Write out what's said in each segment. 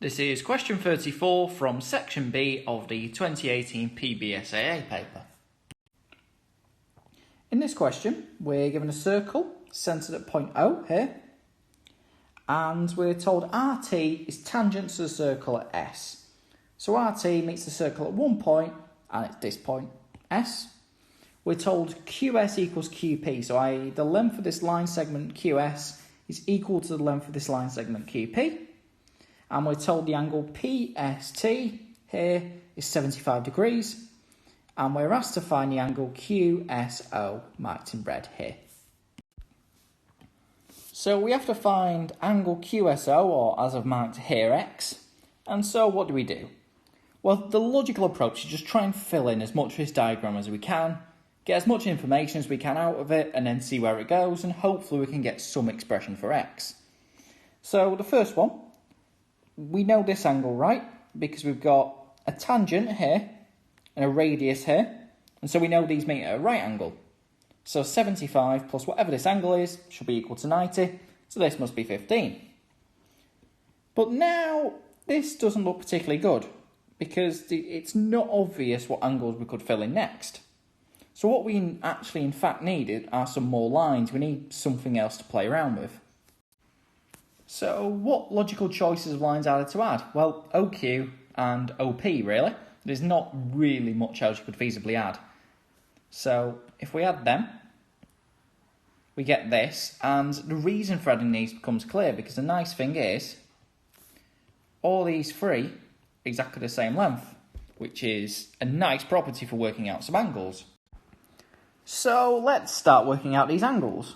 This is question 34 from section B of the 2018 PBSAA paper. In this question, we're given a circle centred at point O here, and we're told RT is tangent to the circle at S. So RT meets the circle at one point, and it's this point, S. We're told QS equals QP, so i.e. the length of this line segment QS is equal to the length of this line segment QP. And we're told the angle PST here is 75 degrees. And we're asked to find the angle QSO, marked in red here. So we have to find angle QSO, or as I've marked here, X. And so what do? Well, the logical approach is just try and fill in as much of this diagram as we can, get as much information as we can out of it, and then see where it goes, and hopefully we can get some expression for X. So the first one, we know this angle, right? Because we've got a tangent here and a radius here. And so we know these meet at a right angle. So 75 plus whatever this angle is should be equal to 90. So this must be 15. But now this doesn't look particularly good because it's not obvious what angles we could fill in next. So what we actually in fact need are some more lines. We need something else to play around with. So what logical choices of lines are there to add? Well, OQ and OP really. There's not really much else you could feasibly add. So if we add them, we get this, and the reason for adding these becomes clear because the nice thing is all these three are exactly the same length, which is a nice property for working out some angles. So let's start working out these angles.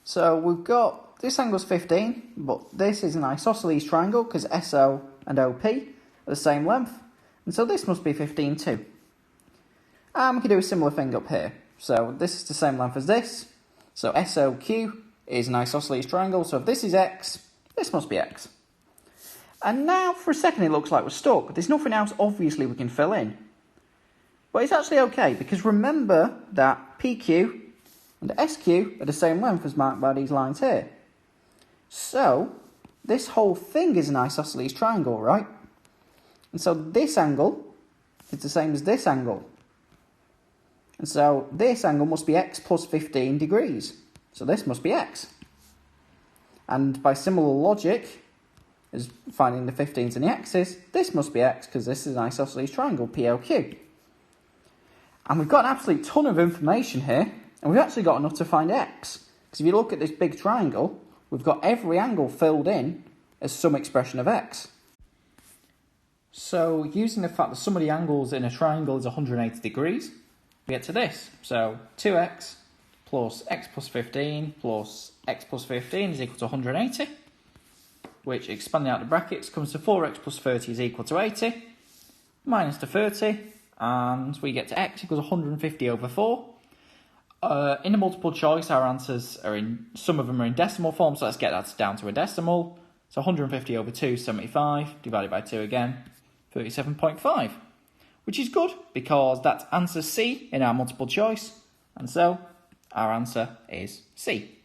So we've got this angle's 15, but this is an isosceles triangle because SO and OP are the same length, and so this must be 15 too. And we can do a similar thing up here. So this is the same length as this, so SOQ is an isosceles triangle, so if this is X, this must be X. And now for a second it looks like we're stuck. There's nothing else obviously we can fill in. But it's actually okay, because remember that PQ and SQ are the same length as marked by these lines here. So, this whole thing is an isosceles triangle, right? And so this angle is the same as this angle. And so this angle must be X plus 15 degrees. So this must be X. And by similar logic, as finding the 15s and the X's, this must be X because this is an isosceles triangle, POQ. And we've got an absolute ton of information here, and we've actually got enough to find X. Because if you look at this big triangle, we've got every angle filled in as some expression of X. So using the fact that sum of the angles in a triangle is 180 degrees, we get to this. So 2x plus x plus 15 plus x plus 15 is equal to 180, which expanding out the brackets comes to 4x plus 30 is equal to 80, minus the 30, and we get to x equals 150 over 4. In the multiple choice, our answers are some of them are in decimal form, so let's get that down to a decimal. So 150 over 2 is 75, divided by 2 again, 37.5, which is good because that's answer C in our multiple choice, and so our answer is C.